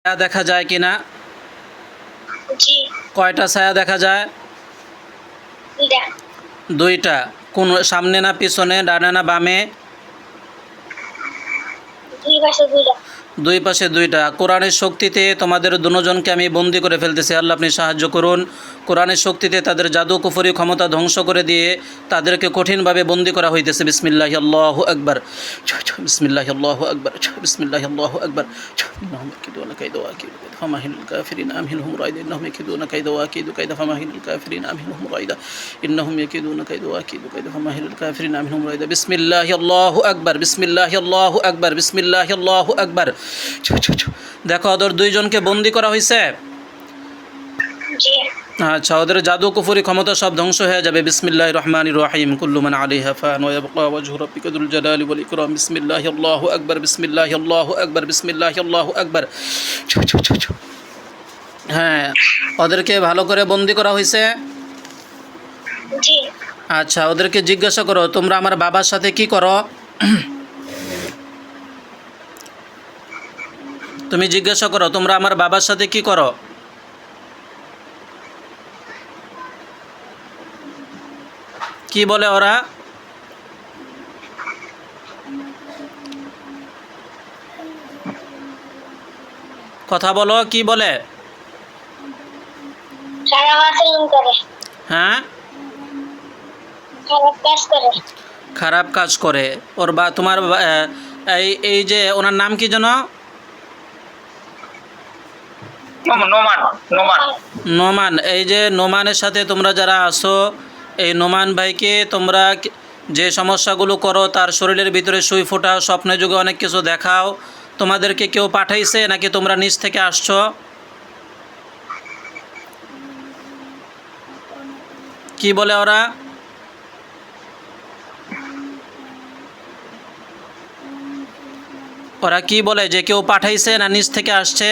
ছায়া দেখা যায় কিনা? জি। কয়টা ছায়া দেখা যায়? দুইটা। দুইটা। কোন, সামনে না পিছনে, ডানে না বামে? দুই পাশে দুইটা। দুই পাশে দুইটা। কোরআনের শক্তিতে তোমাদের দুজনকে আমি বন্দি করে ফেলতেছি, আল্লাহ আপনি সাহায্য করুন। কোরআনের শক্তিতে তাদের জাদু কুফরি ক্ষমতা ধ্বংস করে দিয়ে তাদেরকে কঠিনভাবে বন্দি করা হইতেছে। বিসমিল্লাহি আল্লাহু আকবার, বিসমিল্লাহি আল্লাহু আকবার, বিসমিল্লাহি আল্লাহু আকবার। ইন্নাহুম ইয়াকিদুনা কাইদা ওয়া আকিদু কাইদা ফামাহিলুল কাফিরিনা আমহিলহুম রাইদা ইন্নাহুম ইয়াকিদুনা কাইদা ওয়া আকিদু কাইদা ফামাহিলুল কাফিরিনা আমহিলহুম রাইদা ইন্নাহুম ইয়াকিদুনা কাইদা ওয়া আকিদু কাইদা ফামাহিলুল কাফিরিনা আমহিলহুম রাইদা। বিসমিল্লাহি আল্লাহু আকবার, বিসমিল্লাহি আল্লাহু আকবার, বিসমিল্লাহি আল্লাহু আকবার। দেখো ওদের দুইজনকে বন্দি করা হয়েছে। জি। আচ্ছা, ওদের জাদু কুফরি ক্ষমতা সব ধ্বংস হয়ে যাবে। বিসমিল্লাহির রহমানির রহিম। কুল্লু মান আলাইহা ফান ওয়া ইয়াবকা ওয়াজহু রাব্বিকা যুল জালালি ওয়াল ইকরাম। বিসমিল্লাহি আল্লাহু আকবার, বিসমিল্লাহি আল্লাহু আকবার, বিসমিল্লাহি আল্লাহু আকবার। হ্যাঁ, ওদেরকে ভালো করে বন্দি করা হয়েছে। জি। আচ্ছা, ওদেরকে জিজ্ঞাসা করো, তোমরা আমার বাবার সাথে কি করো? তুমি জিজ্ঞাসা করো, তোমরা আমার বাবার সাথে কি করো? কি বলে ওরা? কথা বলো, কি বলে? খারাপ আচরণ করে। হ্যাঁ, খারাপ কাজ করে। খারাপ কাজ করে। ওর বা তোমার এই এই যে ওনার নাম কি যেন? নোমান নোমান নোমান। এই যে নোমানের সাথে তোমরা যারা আসো, এই নোমান ভাইকে তোমরা যে সমস্যাগুলো করো, তার শরীরের ভিতরে সুই ফোটাও, স্বপ্নে যুগে অনেক কিছু দেখাও, তোমাদেরকে কেউ পাঠাইছে নাকি তোমরা নিজ থেকে আসছো? কি বলে ওরা? ওরা কি বলে, যে কেউ পাঠাইছে না নিজ থেকে আসছে?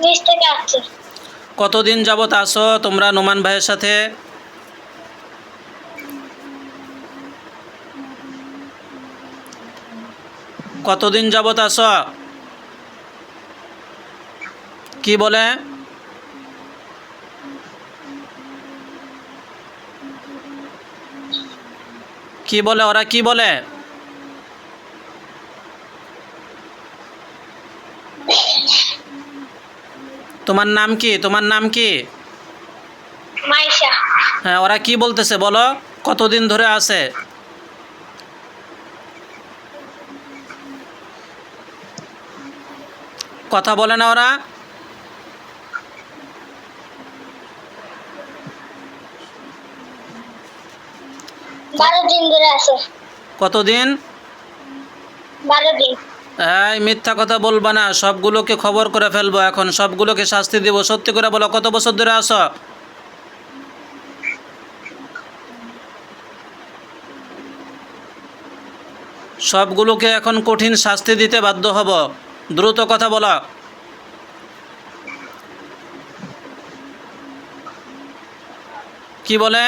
নিচ থেকে আসছে। কতদিন যাবত আসো তোমরা নোমান ভাইয়ের সাথে? কতদিন যাবত আসো? কি বলে? কি বলে ওরা, কি বলে? তোমার নাম কি? তোমার নাম কি? মাইশা। হ্যাঁ, ওরা কি বলতেছে বলো, কতদিন ধরে আছে? কথা বলে না ওরা? বারো দিন ধরে আছে। কতদিন? 12 দিন। এই মিথ্যা কথা বলবা না, সবগুলোকে খবর করে ফেলবো এখন, সবগুলোকে শাস্তি দেবো। সত্যি করে বলো, কত বছর ধরে আসো? সবগুলোকে এখন কঠিন শাস্তি দিতে বাধ্য হব। দ্রুত কথা বলো। কি বলে?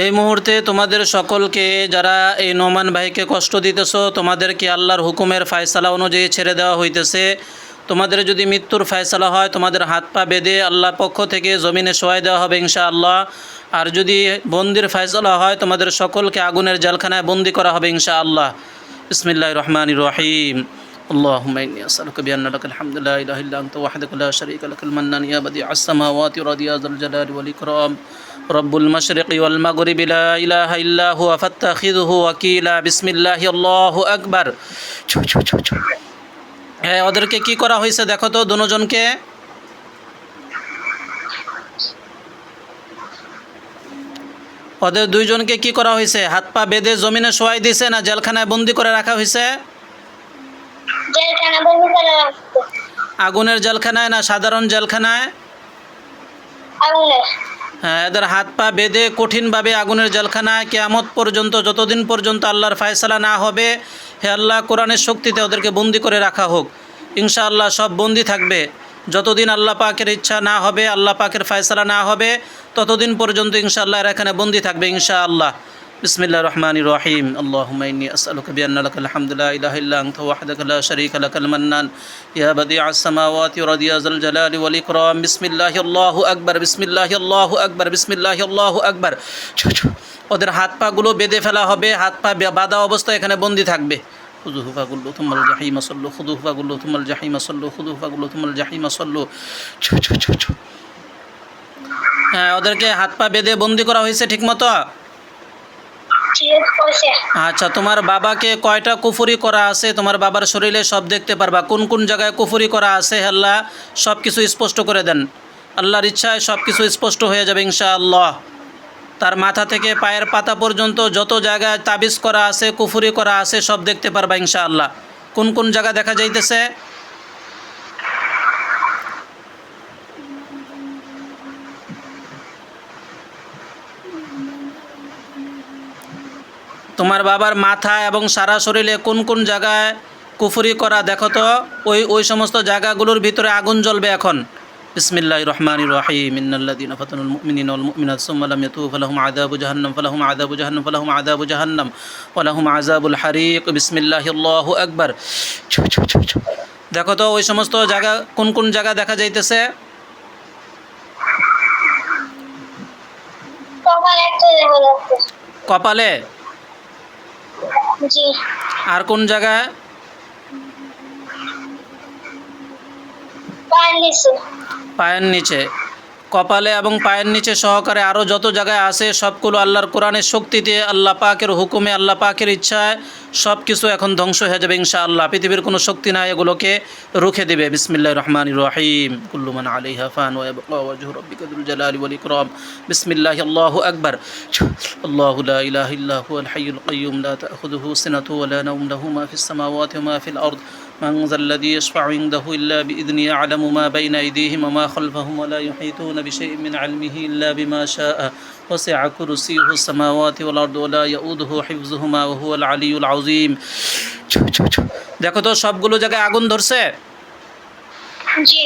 এই মুহূর্তে তোমাদের সকলকে, যারা এই নোমান ভাইকে কষ্ট দিতেছো, তোমাদেরকে আল্লাহর হুকুমের ফায়সালা অনুযায়ী ছেড়ে দেওয়া হইতেছে। তোমাদের যদি মৃত্যুর ফায়সালা হয়, তোমাদের হাত পা বেঁধে আল্লাহর পক্ষ থেকে জমিনে শোয়াই দেওয়া হবে ইনশাআল্লাহ। আর যদি বন্দির ফায়সালা হয়, তোমাদের সকলকে আগুনের জেলখানায় বন্দি করা হবে ইনশাআল্লাহ। বিসমিল্লাহির রহমানির রহিম। اللهم إني أسألك بأن لك الحمد لا إله إلا أنت وحدك لا شريك لك المنان يا بديع السماوات والأرض يا ذا الجلال والإكرام رب المشرق والمغرب لا إله إلا هو فاتخذه وكيلا بسم الله الله أكبر। হ্যাঁ, ওদেরকে কি করা হয়েছে দেখো তো, দুজনকে। ওদের দুইজনকে কি করা হয়েছে? হাত পা বেঁধে জমিনে শোয়াই দিছে না জেলখানায় বন্দি করে রাখা হয়েছে? জেলখানা বন্ধ করে রাখতো। আগুনের জেলখানায় না সাধারণ জেলখানায়? আগুনের। হ্যাঁ, এদের হাত পা বেঁধে কঠিনভাবে আগুনের জেলখানায় কিয়ামত পর্যন্ত, যতদিন পর্যন্ত আল্লাহর ফায়সালা না হবে, হে আল্লাহ কোরআনের শক্তিতে ওদেরকে বন্দি করে রাখা হোক ইনশাআল্লাহ। সব বন্দি থাকবে যতদিন আল্লাহ পাকের ইচ্ছা না হবে, আল্লাহ পাকের ফয়সালা না হবে, ততদিন পর্যন্ত ইনশাআল্লাহ এরা এখানে বন্দি থাকবে ইনশাআল্লাহ। বিসমিল্লাহির রহমানির রহিম। আল্লাহুম্মা ইন্নী আসআলুকা বিআন্না লাকাল হামদু লা ইলাহা ইল্লা আনতা ওয়াহদাকা লা শারীকা লাকাল মান্নান ইয়া বাদিআস সামাওয়াতি ওয়া রাদিয়াল জালালি ওয়াল ইকরাম। বিসমিল্লাহি আল্লাহু আকবার, বিসমিল্লাহি আল্লাহু আকবার, বিসমিল্লাহি আল্লাহু আকবার। ওদের হাত পাগুলো বেঁধে ফেলা হবে, হাত পা বাঁধা অবস্থায় এখানে বন্দি থাকবে। খুযুহু ফাগুল্লু থুম্মাল জাহিমা সাল্লু, খুযুহু ফাগুল্লু থুম্মাল জাহিমা সাল্লু, খুযুহু ফাগুল্লু থুম্মাল জাহিমা সাল্লু। হ্যাঁ, ওদেরকে হাত পা বেঁধে বন্দি করা হয়েছে ঠিকমতো? ঠিক আছে। আচ্ছা, তোমার বাবাকে কয়টা কুফরি করা আছে? তোমার বাবার শরীরে সব দেখতে পারবা, কোন কোন জায়গায় কুফরি করা আছে আল্লাহ সব কিছু স্পষ্ট করে দেন। আল্লাহর ইচ্ছায় সব কিছু স্পষ্ট হয়ে যাবে ইনশাআল্লাহ। তার মাথা থেকে পায়ের পাতা পর্যন্ত যত জায়গায় তাবিজ করা আছে, কুফরি করা আছে, সব দেখতে পারবা ইনশাআল্লাহ। কোন কোন জায়গা দেখা যাইতেছে? তোমার বাবার মাথা এবং সারা শরীরে কোন কোন জায়গায় কুফরি করা দেখো তো। ওই সমস্ত জায়গাগুলোর ভিতরে আগুন জ্বলবে এখন। বিসমিল্লাহির রহমানির রহিম। ইন্নাল্লাযীনা ফাতানুল মুমিনিনা ওয়াল মুমিনাত সুম্মা লাম ইয়াতুবু ফালাহুম আযাবু জাহান্নাম ফালাহুম আযাবু জাহান্নাম ফালাহুম আযাবু জাহান্নাম ওয়ালাহুম আযাবুল হারিক। বিসমিল্লাহি আল্লাহু আকবার। দেখো তো ওই সমস্ত জায়গা কোন কোন জায়গা দেখা যাইতেছে? কপাল একটা দেখা যাচ্ছে। কপালে? জি। আর কোন জায়গায়? পায়ের নিচে। পায়ের নিচে। কপালে এবং পায়ের নিচে সহকারে আরও যত জায়গায় আছে সবগুলো আল্লাহর কোরআনের শক্তিতে, আল্লাহ পাকের হুকুমে, আল্লাহ পাকের ইচ্ছায় সব কিছু এখন ধ্বংস হয়ে যাবে ইনশাআল্লাহ। পৃথিবীর কোনো শক্তি নাই এগুলোকে রুখে দেবে। বিসমিল্লাহির রহমানির রহিম। কুল্লু মান আলাইহা ফান ওয়া ইয়াবকা ওয়াজহু রাব্বিকা যুল জালালি ওয়াল ইকরাম। বিসমিল্লাহি আল্লাহু আকবার। আল্লাহু লা ইলাহা ইল্লা হুয়াল হাইয়ুল কাইয়্যুম লা তা'খুযুহু সিনাতুন ওয়া লা নাওম লাহু মা ফিস সামাওয়াতি ওয়া মা ফিল আরদ। من ذا الذي يشفع عنده إلا بإذنه يعلم ما بين أيديهم وما خلفهم ولا يحيطون بشيء من علمه إلا بما شاء وسع كرسيه السماوات والأرض ولا يؤوده حفظهما وهو العلي العظيم। দেখো তো সবগুলো জায়গায় আগুন ধরছে? জি।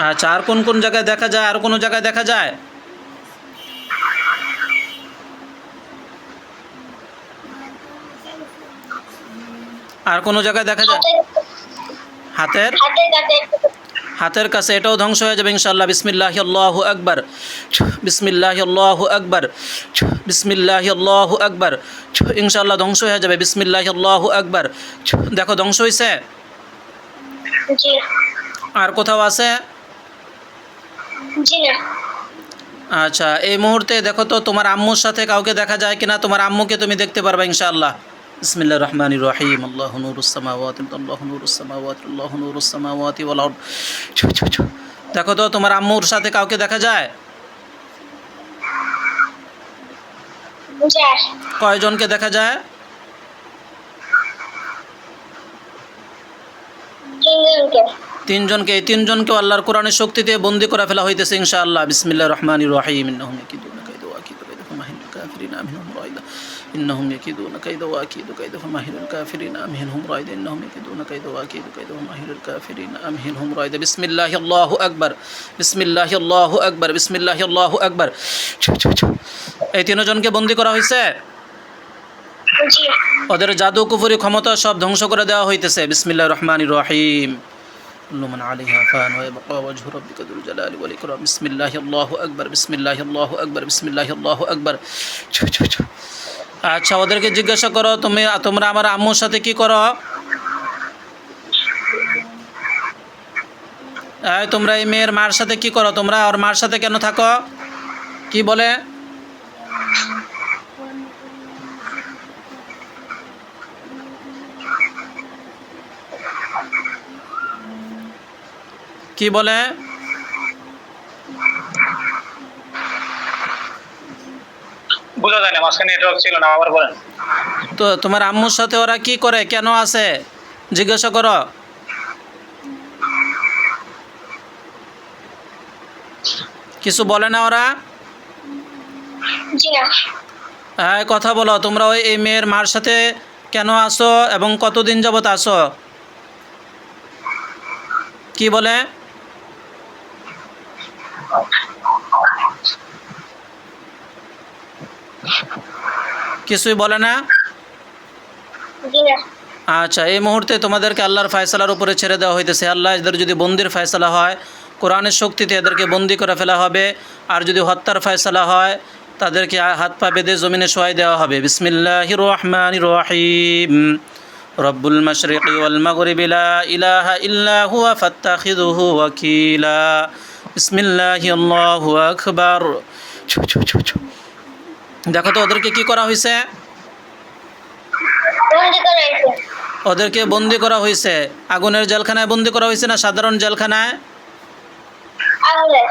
আচ্ছা, আর কোন কোন জায়গায় দেখা যায়? আর কোনো জায়গায় দেখা যায়? আর কোনো জায়গায় দেখা যায়? হাতের হাতের কাছে এটাও ধ্বংস হয়ে যাবে ইনশাআল্লাহ। বিসমিল্লাহি আল্লাহু আকবার, বিসমিল্লাহি আল্লাহু আকবার, বিসমিল্লাহি আল্লাহু আকবার। ইনশাআল্লাহ ধ্বংস হয়ে যাবে। বিসমিল্লাহি আল্লাহু আকবার। দেখো ধ্বংস হয়েছে? জি। আর কোথাও আছে? জি না। আচ্ছা, এই মুহূর্তে দেখো তো তোমার আম্মুর সাথে কাউকে দেখা যায় কিনা। তোমার আম্মুকে তুমি দেখতে পারবা ইনশাআল্লাহ। বিসমিল্লাহির রহমানির রহিম। আল্লাহু নূরুস সামাওয়াতি আল্লাহু নূরুস সামাওয়াতি আল্লাহু নূরুস সামাওয়াতি ওয়াল আরদ। দেখো তো তোমার আম্মুর সাথে কাউকে দেখা যায়? যায়। কয়জনকে দেখা যায়? তিনজনকে। তিনজনকে। এই তিনজনকেও আল্লাহর কোরআনের শক্তিতে বন্দি করে ফেলা হইতেছে ইনশাআল্লাহ। বিসমিল্লাহির রহমানির রহিম। ইন্নাহুম ইয়াকিদুনা কাইদা ওয়া আকিদু কাইদা ফামাহিলুল কাফিরিনা মিনহুম রাইদা। إنهم يكيدون كيدا وأكيد كيدا فمهل الكافرين أمهلهم رايدا إنهم يكيدون كيدا وأكيد كيدا فمهل الكافرين أمهلهم رايدا بسم الله الله أكبر بسم الله الله أكبر بسم الله الله أكبر এই তিনজনকে বন্দী করা হয়েছে জি ওদের জাদু কুফরি ক্ষমতা সব ধ্বংস করে দেওয়া হইতেছে বিসমিল্লাহির রহমানির রহিম كل من عليها فان ويبقى وجه ربك ذو الجلال والإكرام بسم الله الله أكبر بسم الله الله أكبر بسم الله الله أكبر আচ্ছা ওদেরকে জিজ্ঞাসা করো তোমরা আমার আম্মুর সাথে কি করো তোমরা এই মেয়ের মার সাথে কি করো তোমরা আর মার সাথে কেন থাকো কি বলে কি বলে বুঝা যায় না মাঝখানে নেটওয়ার্ক ছিল না আবার বলেন তো তোমার আম্মুর সাথে ওরা কি করে কেন আছে জিজ্ঞাসা করো কিছু বলে না ওরা জি না হ্যাঁ কথা বলো তোমরা ওই এই মেয়ের মার সাথে কেন আসো এবং কতদিন যাবত আসো কি বলে কিছুই বলে না? জি না। আচ্ছা, এই মুহূর্তে তোমাদেরকে আল্লাহর ফয়সালার উপরে ছেড়ে দেওয়া হইতেছে। আল্লাহ এদের যদি বন্দির ফয়সালা হয়, কোরআনের শক্তিতে এদেরকে বন্দি করে ফেলা হবে। আর যদি হত্যার ফয়সালা হয়, তাদেরকে হাত পা বেঁধে জমিনে শোয়াই দেওয়া হবে। বিসমিল্লাহির রহমানির রহিম। রব্বুল মাশরিকি ওয়াল মাগরিবি লা ইলাহা ইল্লা হুয়া ফাত্তাখিযুহু ওয়াকিলা। বিসমিল্লাহি আল্লাহু আকবার। দেখো তো ওদেরকে কি করা হয়েছে? বন্দি করা হয়েছে। ওদেরকে বন্দি করা হয়েছে। আগুনের জেলখানায় বন্দি করা হয়েছে না সাধারণ জেলখানায়? আগুনে।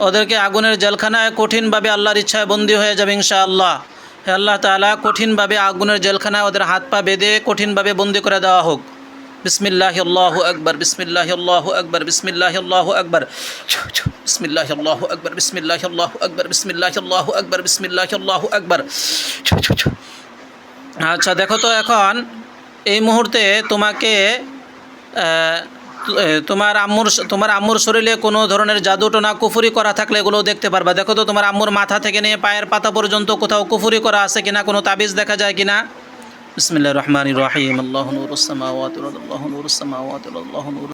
ওদেরকে আগুনের জেলখানায় কঠিনভাবে আল্লাহর ইচ্ছায় বন্দি হয়ে যাবে ইনশাআল্লাহ। হে আল্লাহ তাআলা, কঠিনভাবে আগুনের জেলখানায় ওদের হাত পা বেঁধে কঠিনভাবে বন্দি করে দেওয়া হোক। বিসমিল্লাহি আল্লাহু আকবার। বিসমিল্লাহি আল্লাহু আকবার। বিসমিল্লাহি আল্লাহু আকবার। বিসমিল্লাহি আল্লাহু আকবার। বিসমিল্লাহি আল্লাহু আকবার। বিসমিল্লাহি আল্লাহু আকবার। বিসমিল্লাহি আল্লাহু আকবার। আচ্ছা, দেখো তো এখন এই মুহূর্তে তোমাকে তোমার আম্মুর শরীরে কোনো ধরনের জাদুটোনা কুফুরি করা থাকলে এগুলো দেখতে পারবা। দেখো তো তোমার আম্মুর মাথা থেকে নিয়ে পায়ের পাতা পর্যন্ত কোথাও কুফুরি করা আছে কিনা, কোনো তাবিজ দেখা যায় কিনা। বিসমিল্লাহির রহমানির রহিম। আল্লাহু নূরুস সামাওয়াতি ওয়াল আরদি। আল্লাহু নূরুস সামাওয়াতি ওয়াল আরদি। আল্লাহু নূরুস